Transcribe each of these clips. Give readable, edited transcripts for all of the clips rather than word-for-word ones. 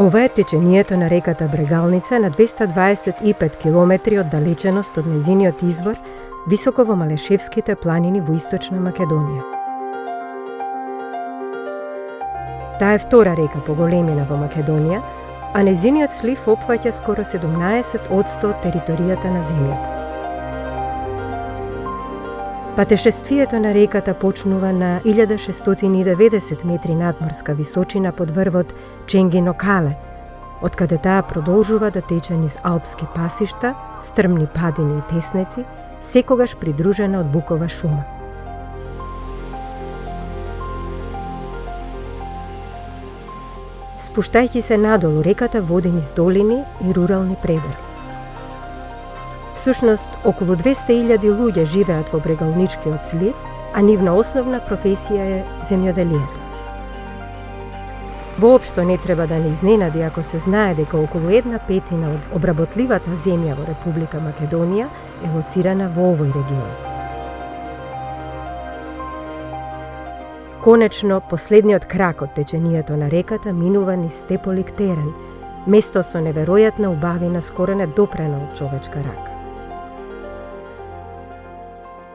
Ова е течението на реката Брегалница на 225 километри оддалеченост од незиниот извор, високо во Малешевските планини во Источна Македонија. Таа е втора река по големина во Македонија, а незиниот слив опфаќа скоро 17% од територијата на земјата. Патешествието на реката почнува на 1690 метри надморска височина под врвот Ченгино Кале, откаде таа продолжува да тече низ алпски пасишта, стрмни падини и теснеци, секогаш придружена од букова шума. Спуштајќи се надолу, реката води низ долини и рурални предели. Всушност, околу 200.000 луѓе живеат во Брегалничкиот слив, а нивна основна професија е земјоделието. Воопшто не треба да не изненади ако се знае дека околу 1/5 од обработливата земја во Република Македонија е лоцирана во овој регион. Конечно, последниот крак од течението на реката минува низ степолик терен, место со неверојатна убавина скоро недопрена од човечка рака.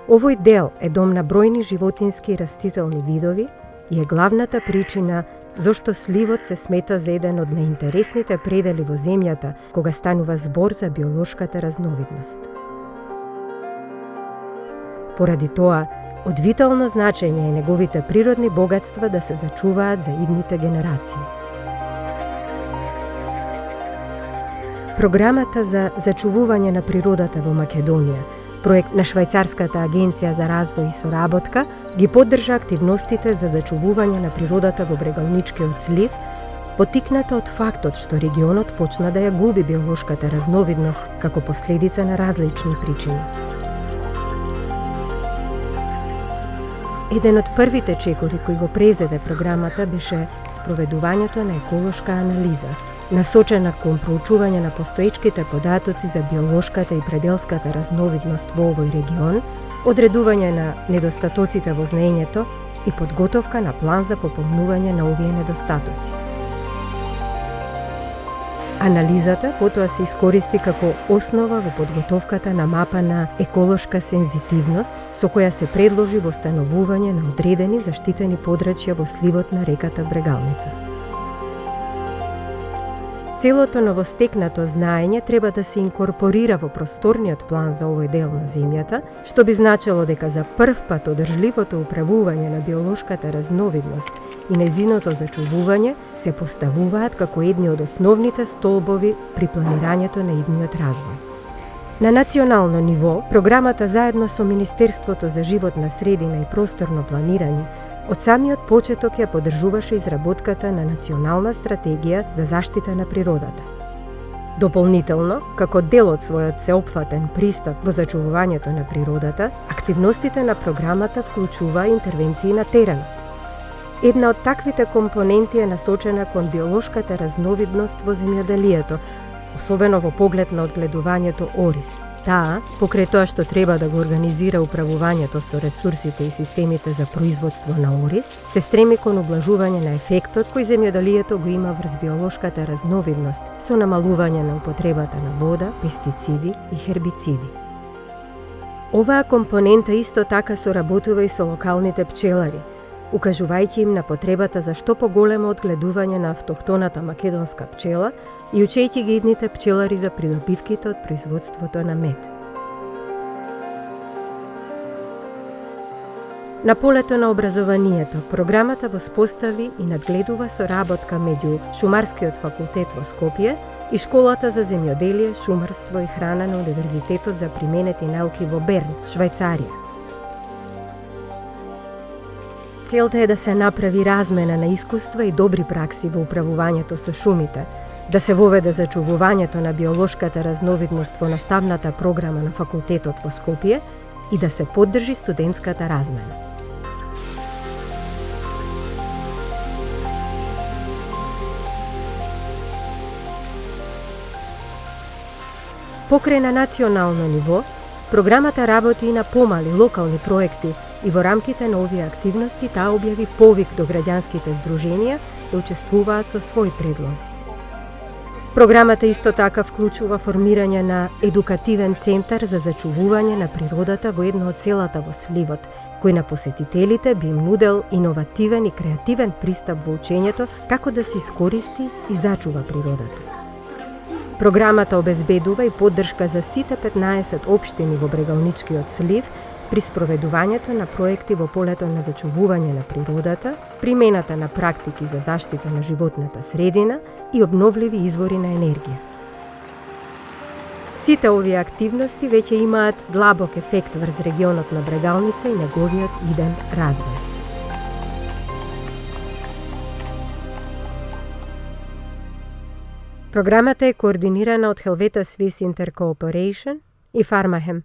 Овој дел е дом на бројни животински и растителни видови и е главната причина зошто сливот се смета за еден од најинтересните предели во земјата кога станува збор за биолошката разновидност. Поради тоа, од витално значење е неговите природни богатства да се зачуваат за идните генерации. Програмата за зачувување на природата во Македонија, проект на Швајцарската агенција за развој и соработка, ги поддржа активностите за зачувување на природата во Брегалничкиот слив, потикната од фактот што регионот почна да ја губи биолошката разновидност како последица на различни причини. Еден од првите чекори кои го презеде програмата беше спроведувањето на еколошка анализа, насочена кон проучување на постоечките податоци за биолошката и пределската разновидност во овој регион, одредување на недостатоците во знаењето и подготовка на план за пополнување на овие недостатоци. Анализата потоа се искористи како основа во подготовката на мапа на еколошка сензитивност, со која се предложи востановување на одредени заштитени подрачја во сливот на реката Брегалница. Целото новостекнато знаење треба да се инкорпорира во просторниот план за овој дел на земјата, што би значило дека за прв пат одржливото управување на биолошката разновидност и незиното зачувување се поставуваат како едни од основните столбови при планирањето на идниот развој. На национално ниво, програмата заедно со Министерството за животна средина и просторно планирање од самиот почеток ја поддржуваше изработката на национална стратегија за заштита на природата. Дополнително, како дел од својот сеопфатен пристап во зачувувањето на природата, активностите на програмата вклучува интервенции на теренот. Една од таквите компоненти е насочена кон биолошката разновидност во земјоделието, особено во поглед на одгледувањето ориз. Таа, покрај тоа што треба да го организира управувањето со ресурсите и системите за производство на ориз, се стреми кон ублажување на ефектот кој земјоделието го има врз биолошката разновидност со намалување на употребата на вода, пестициди и хербициди. Оваа компонента исто така соработува и со локалните пчелари, укажувајќи им на потребата за што поголемо одгледување на автохтоната македонска пчела и учејќи ги идните пчелари за придобивките од производството на мед. На полето на образованието, програмата воспостави и надгледува соработка меѓу Шумарскиот факултет во Скопје и Школата за земјоделие, шумарство и храна на Универзитетот за применети науки во Берн, Швајцарија. Целта е да се направи размена на искуства и добри пракси во управувањето со шумите, да се воведе зачувувањето на биолошката разновидност во наставната програма на факултетот во Скопје и да се поддржи студентската размена. Покрај на национално ниво, програмата работи и на помали локални проекти и во рамките на овие активности таа објави повик до граѓанските здруженија да учествуваат со своји предлози. Програмата исто така вклучува формирање на едукативен центар за зачувување на природата во едно од селата во сливот, кој на посетителите би им нудел иновативен и креативен пристап во учењето како да се искористи и зачува природата. Програмата обезбедува и поддршка за сите 15 општини во Брегалничкиот слив при спроведувањето на проекти во полето на зачувување на природата, примената на практики за заштита на животната средина и обновливи извори на енергија. Сите овие активности веќе имаат длабок ефект врз регионот на Брегалница и неговиот иден развој. Програмата е координирана од Helvetia Swiss Intercooperation и Pharmahem.